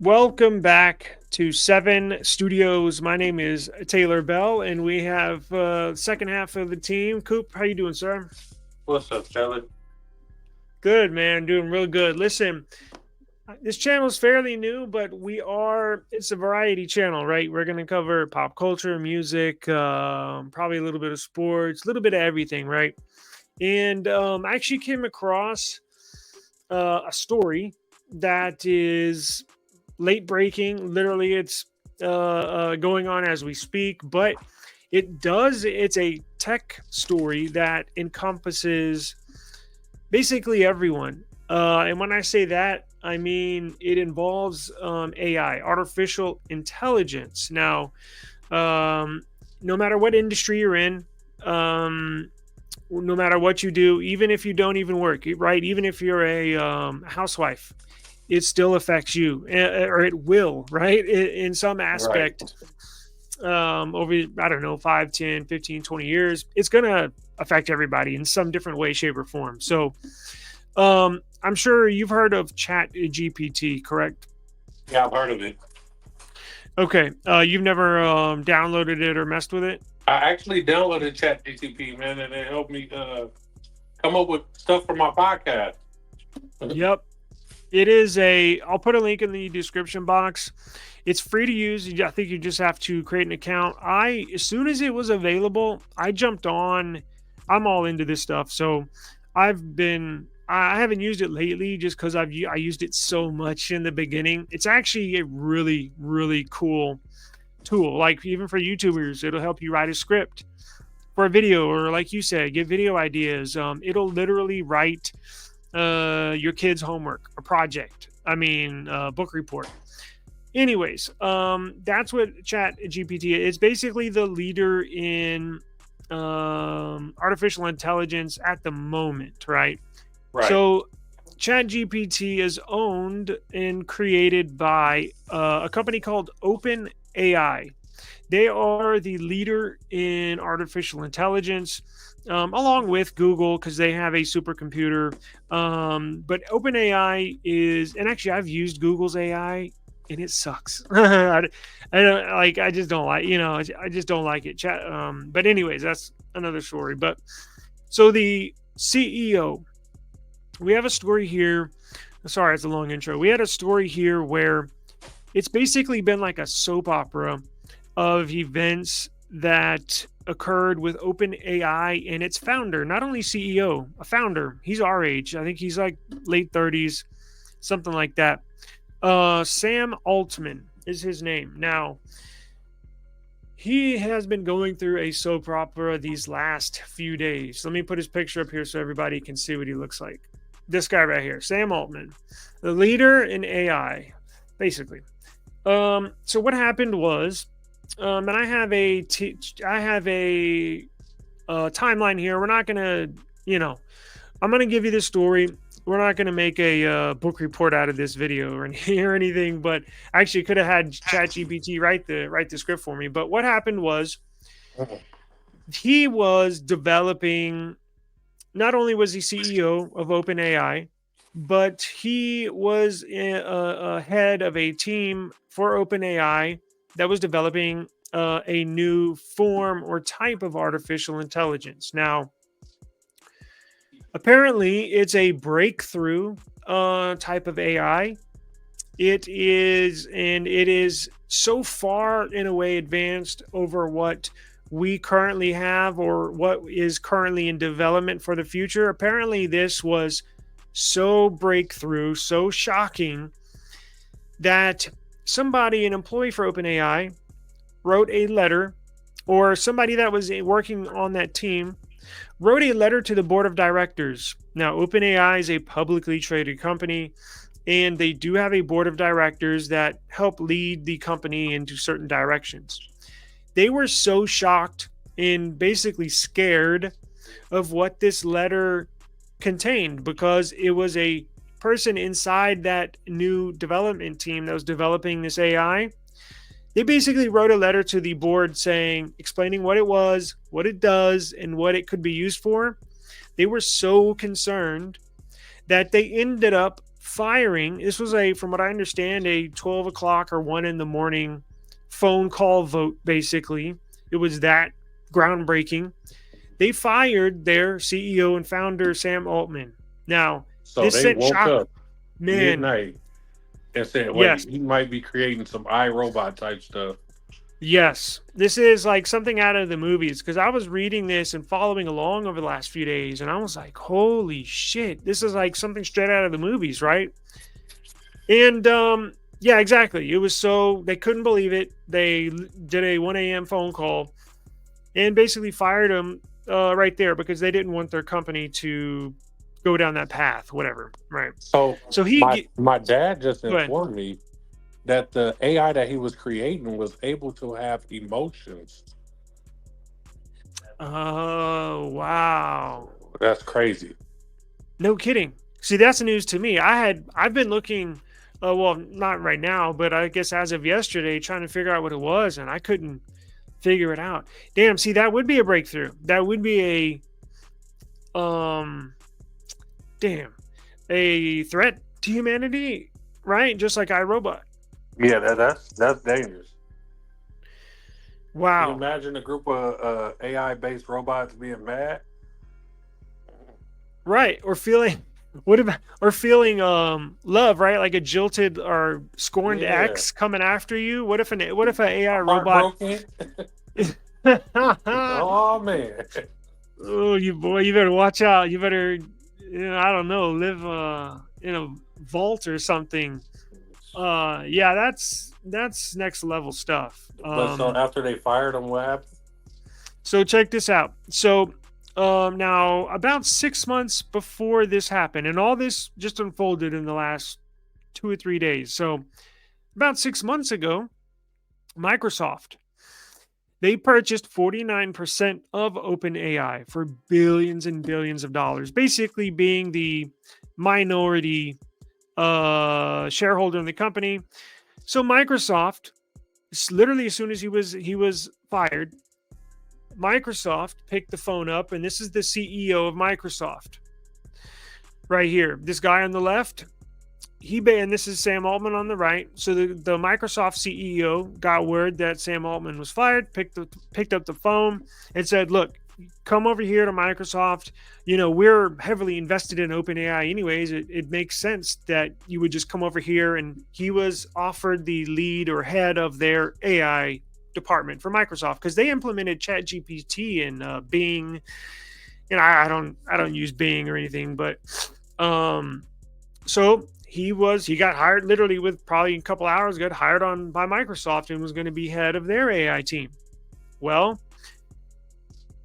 Welcome back to Sevyn Studios. My name is Taylor Bell, and we have second half of the team. Coop, how you doing, sir? What's up, Taylor? Good, man. Doing real good. Listen, this channel is fairly new, but it's a variety channel, right? We're going to cover pop culture, music, probably a little bit of sports, a little bit of everything, right? And I actually came across a story that is late breaking. Literally, it's going on as we speak, but it's a tech story that encompasses basically everyone. And when I say that, I mean it involves AI, artificial intelligence. Now, um, no matter what industry you're in, um, no matter what you do, even if you don't even work, right? Even if you're a housewife, it still affects you, or it will, right? In some Right. aspect, over, I don't know, 5, 10, 15, 20 years, it's going to affect everybody in some different way, shape, or form. So I'm sure you've heard of Chat GPT, correct? Yeah, I've heard of it. Okay. You've never downloaded it or messed with it? I actually downloaded ChatGPT, man, and it helped me come up with stuff for my podcast. Yep. I'll put a link in the description box. It's free to use. I think you just have to create an account. As soon as it was available, I jumped on. I'm all into this stuff. So I haven't used it lately just because I used it so much in the beginning. It's actually a really, really cool tool. Like even for YouTubers, it'll help you write a script for a video, or like you said, get video ideas. It'll literally write your kid's homework, a project. I mean, book report. Anyways, that's what Chat GPT is. It's basically the leader in artificial intelligence at the moment, right? Right. So, Chat GPT is owned and created by a company called OpenAI. They are the leader in artificial intelligence, along with Google, because they have a supercomputer. But OpenAI is, and actually, I've used Google's AI, and it sucks. I don't like. I just don't like. I just don't like it. But anyways, that's another story. But so the CEO, we have a story here. Sorry, it's a long intro. We had a story here where it's basically been like a soap opera of events that occurred with OpenAI and its founder, not only CEO, a founder. He's our age. I think he's like late 30s, something like that. Sam Altman is his name. Now, he has been going through a soap opera these last few days. Let me put his picture up here so everybody can see what he looks like. This guy right here, Sam Altman, the leader in AI, basically. So what happened was, and I have a timeline here. We're not gonna, I'm gonna give you this story. We're not gonna make a book report out of this video or, or anything. But I actually could have had ChatGPT write the script for me. But what happened was he was developing. Not only was he CEO of OpenAI, but he was a head of a team for OpenAI that was developing a new form or type of artificial intelligence. Now, apparently, it's a breakthrough type of AI. It is so far in a way advanced over what we currently have or what is currently in development for the future. Apparently, this was so breakthrough, so shocking that an employee for OpenAI, wrote a letter, or somebody that was working on that team wrote a letter to the board of directors. Now, OpenAI is a publicly traded company, and they do have a board of directors that help lead the company into certain directions. They were so shocked and basically scared of what this letter contained, because it was a person inside that new development team that was developing this AI. They basically wrote a letter to the board explaining what it was, what it does, and what it could be used for. They were so concerned that they ended up firing. This was from what I understand, a 12 o'clock or 1 in the morning phone call vote, basically. It was that groundbreaking. They fired their CEO and founder, Sam Altman. Now, So this they sent woke shock. up Man, midnight and said, yes. "Wait, he might be creating some iRobot type stuff." Yes, this is like something out of the movies because I was reading this and following along over the last few days, and I was like, "Holy shit! This is like something straight out of the movies, right?" And yeah, exactly. It was so they couldn't believe it. They did a 1 a.m. phone call and basically fired him right there because they didn't want their company to go down that path, whatever, right? So So my dad just go ahead. informed me that the AI that he was creating was able to have emotions. Oh wow. That's crazy. No kidding. See, that's news to me. I've been looking, well, not right now, but I guess as of yesterday, trying to figure out what it was, and I couldn't figure it out. Damn. See, that would be a breakthrough. That would be um, damn, a threat to humanity, right? Just like iRobot. Yeah, that's dangerous. Can you Wow. imagine a group of AI based robots being mad? Right. Or feeling. What about or feeling love, right? Like a jilted or scorned Yeah, ex coming after you. What if an AI robot heartbroken. Oh man. oh, you boy, you better watch out. You better, I don't know, live in a vault or something. Yeah, that's next level stuff. But so after they fired him, what happened? So check this out. So now about 6 months before this happened, and all this just unfolded in the last 2 or 3 days. So about 6 months ago, Microsoft they purchased 49% of OpenAI for billions and billions of dollars, basically being the minority shareholder in the company. So Microsoft, literally as soon as he was fired, Microsoft picked the phone up, and this is the CEO of Microsoft right here. This guy on the left, and this is Sam Altman on the right. So the Microsoft CEO got word that Sam Altman was fired, picked up the phone and said, "Look, come over here to Microsoft. We're heavily invested in OpenAI anyways. It makes sense that you would just come over here." And he was offered the lead or head of their AI department for Microsoft because they implemented ChatGPT and Bing. I don't use Bing or anything, but so he got hired literally with probably a couple hours, got hired on by Microsoft and was going to be head of their AI team. Well,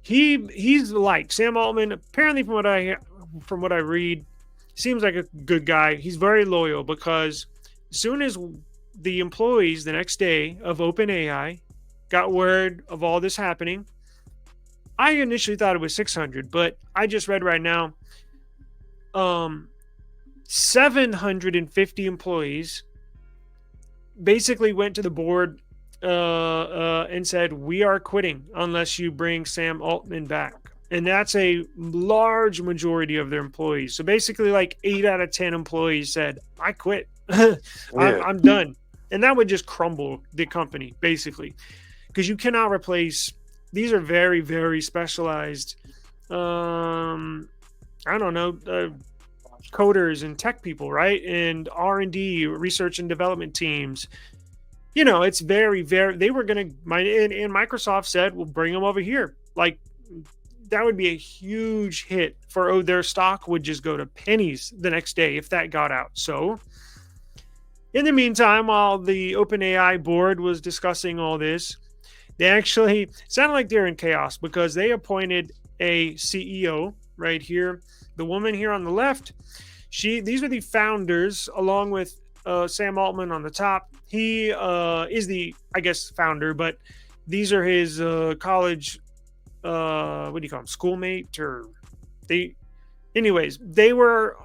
he's like Sam Altman. Apparently, from what I read, seems like a good guy. He's very loyal because as soon as the employees the next day of OpenAI got word of all this happening, I initially thought it was 600, but I just read right now, 750 employees basically went to the board and said, "We are quitting unless you bring Sam Altman back." And that's a large majority of their employees. So basically, like 8 out of 10 employees said, "I quit. I'm done." And that would just crumble the company, basically, because you cannot replace. These are very, very specialized. I don't know. Coders and tech people, right? And R&D, research and development teams. It's very, very, they were going to, and Microsoft said, "We'll bring them over here." Like, that would be a huge hit for, their stock would just go to pennies the next day if that got out. So in the meantime, while the OpenAI board was discussing all this, they actually sounded like they're in chaos because they appointed a CEO right here. The woman here on the left, these are the founders, along with Sam Altman on the top. He is the, I guess, founder, but these are his college, what do you call them, schoolmate, or anyways, they were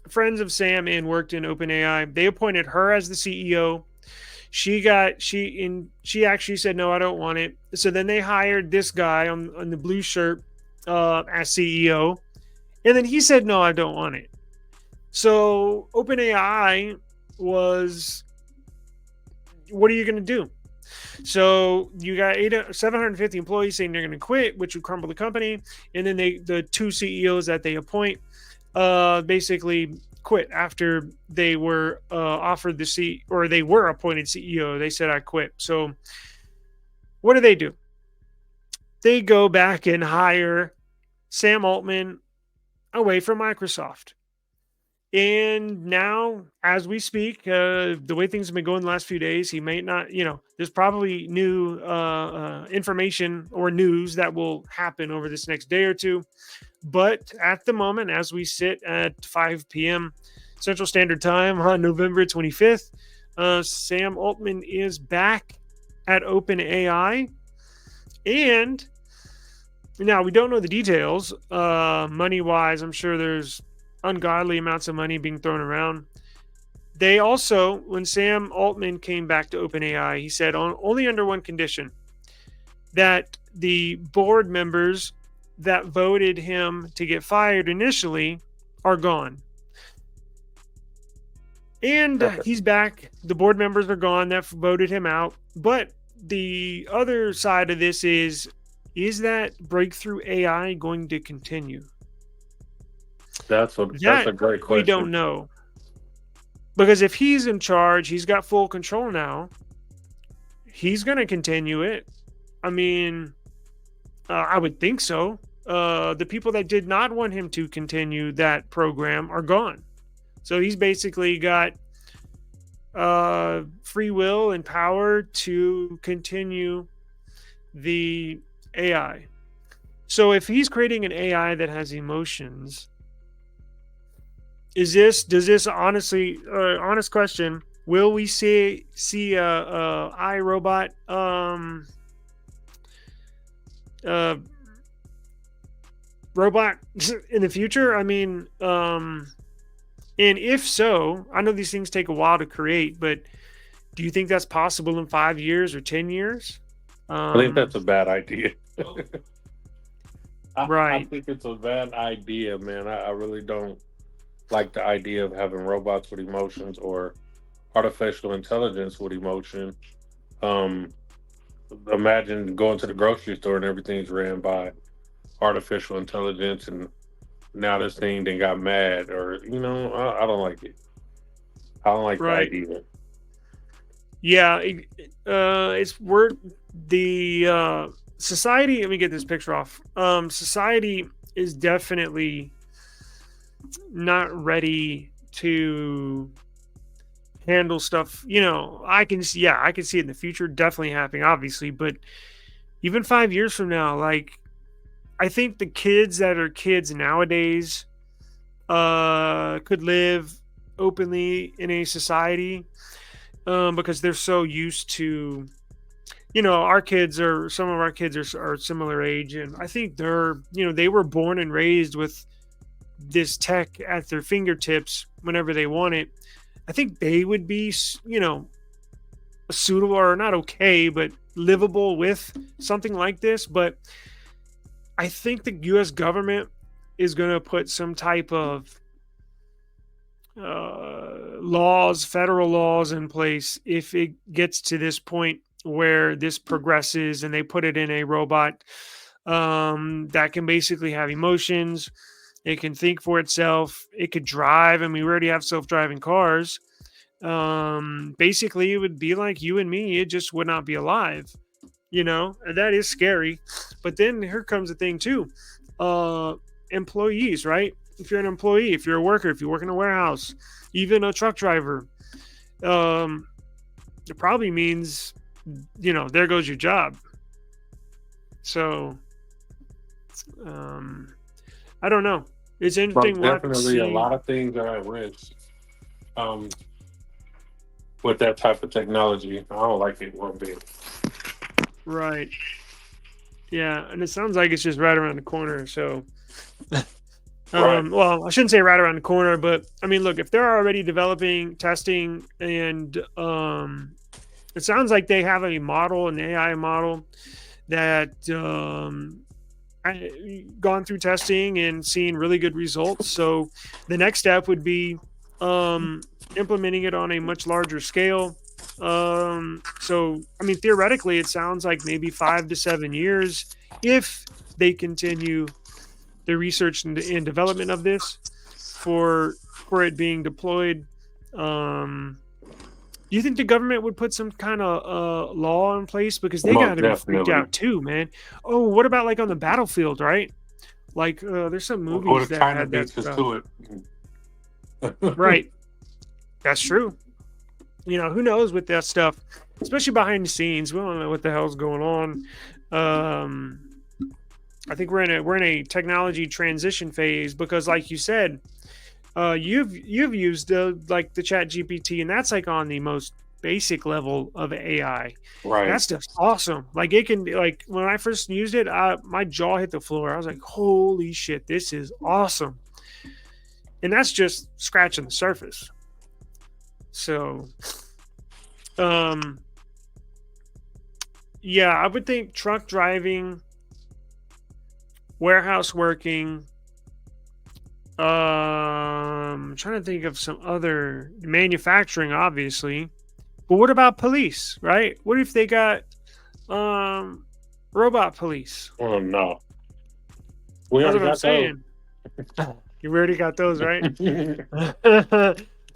friends of Sam and worked in OpenAI. They appointed her as the CEO. She actually said, "No, I don't want it." So then they hired this guy on the blue shirt as CEO. And then he said, "No, I don't want it." So OpenAI was, what are you going to do? So you got 750 employees saying they're going to quit, which would crumble the company. And then the two CEOs that they appoint, basically quit after they were offered the seat, or they were appointed CEO. They said, I quit. So what do? They go back and hire Sam Altman away from Microsoft. And now, as we speak, the way things have been going the last few days, he may not, there's probably new information or news that will happen over this next day or two. But at the moment, as we sit at 5 p.m. Central Standard Time on November 25th, Sam Altman is back at OpenAI. And now we don't know the details. Money wise, I'm sure there's ungodly amounts of money being thrown around. They also, when Sam Altman came back to OpenAI, he said only under one condition, that the board members that voted him to get fired initially are gone. And he's back. The board members are gone that voted him out. But the other side of this is that breakthrough AI going to continue? That's a great question. We don't know. Because if he's in charge, he's got full control now. He's going to continue it. I mean, I would think so. The people that did not want him to continue that program are gone. So he's basically got free will and power to continue the AI. So if he's creating an AI that has emotions, does this honestly, honest question, will we see a iRobot robot in the future? I mean, and if so, I know these things take a while to create, but do you think that's possible in 5 years or 10 years? I think that's a bad idea. Right. I think it's a bad idea, man. I really don't like the idea of having robots with emotions or artificial intelligence with emotion. Imagine going to the grocery store and everything's ran by artificial intelligence, and now this thing then got mad, or I don't like it. I don't like Right. the idea. Yeah, it's the society. Let me get this picture off. Society is definitely not ready to handle stuff. I can see it in the future definitely happening, obviously, but even 5 years from now, like, I think the kids that are kids nowadays could live openly in a society, because they're so used to, some of our kids are similar age, and I think they were born and raised with this tech at their fingertips whenever they want it. I think they would be, suitable, or not okay, but livable with something like this. But I think the U.S. government is going to put some type of federal laws in place if it gets to this point where this progresses and they put it in a robot that can basically have emotions. It can think for itself. It could drive. I mean, we already have self-driving cars. Basically, it would be like you and me. It just would not be alive. And that is scary. But then here comes the thing too. Employees, right? If you're an employee, if you're a worker, if you work in a warehouse, even a truck driver, it probably means, there goes your job. So, I don't know. It's interesting. Definitely, a lot of things are at risk with that type of technology. I don't like it one bit. Right. Yeah, and it sounds like it's just right around the corner. So, Right. well, I shouldn't say right around the corner, but I mean, look, if they're already developing, testing, and it sounds like they have an AI model that gone through testing and seeing really good results. So the next step would be implementing it on a much larger scale. So I mean, theoretically, it sounds like maybe 5 to 7 years if they continue the research and development of this for it being deployed. Um, do you think the government would put some kind of law in place, because they got Most to be freaked definitely. out too, man? Oh, what about like on the battlefield, right? Like there's some Or movies the that China had that beats us stuff. to it. Right. That's true. Who knows with that stuff, especially behind the scenes. We don't know what the hell's going on. Um, I think we're in a technology transition phase, because, like you said, you've used like the Chat GPT, and that's like on the most basic level of AI. That Right. stuff's awesome. Like it can, like when I first used it, my jaw hit the floor. I was like, "Holy shit, this is awesome!" And that's just scratching the surface. So, um, yeah, I would think truck driving, warehouse working. Trying to think of some other manufacturing, obviously. But what about police, right? What if they got um robot police? Oh no. We That's already what I'm got those. saying. You already got those, right?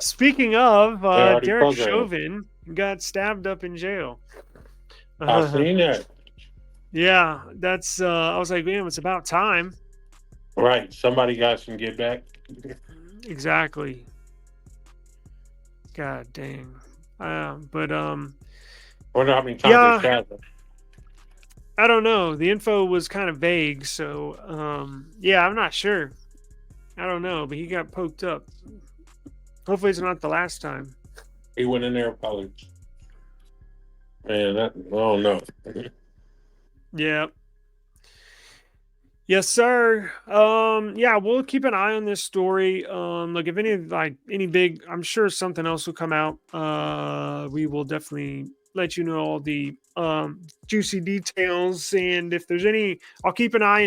Speaking of, They already Derek programmed. Chauvin got stabbed up in jail. I seen that. Yeah, that's I was like, man, it's about time. Right. Somebody got some get back. Exactly. God dang. But Wonder how many times they yeah, stabbed them. I don't know. The info was kind of vague, so yeah, I'm not sure. I don't know, but he got poked up. Hopefully, it's not the last time. He went in there probably. Man, that I don't know. Yeah. Yes, sir. Yeah, we'll keep an eye on this story. Look, if any big, I'm sure something else will come out. We will definitely let you know all the juicy details, and if there's any, I'll keep an eye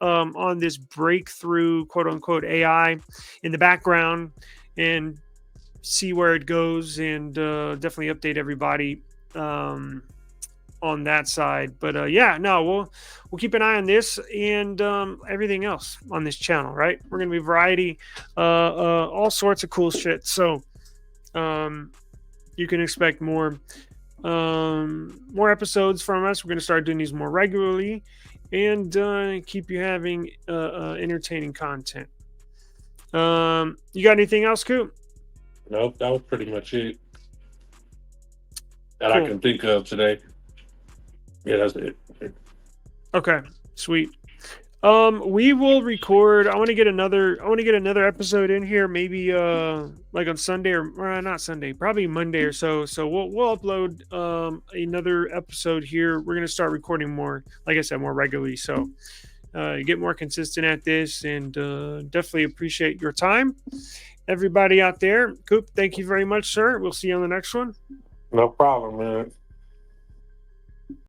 on this breakthrough, quote unquote, AI in the background, and see where it goes, and definitely update everybody. On that side. But yeah, no, we'll keep an eye on this and everything else on this channel. Right, we're gonna be variety, all sorts of cool shit. So um, you can expect more episodes from us. We're gonna start doing these more regularly, and keep you having entertaining content. You got anything else, Coop? Nope, that was pretty much it that I Cool. can think of today. Yeah, that's it. Okay, sweet. We will record. I want to get another episode in here, maybe like on Sunday, or not Sunday, probably Monday or so. So we'll upload another episode here. We're gonna start recording more, like I said, more regularly. So get more consistent at this, and definitely appreciate your time, everybody out there. Coop, thank you very much, sir. We'll see you on the next one. No problem, man.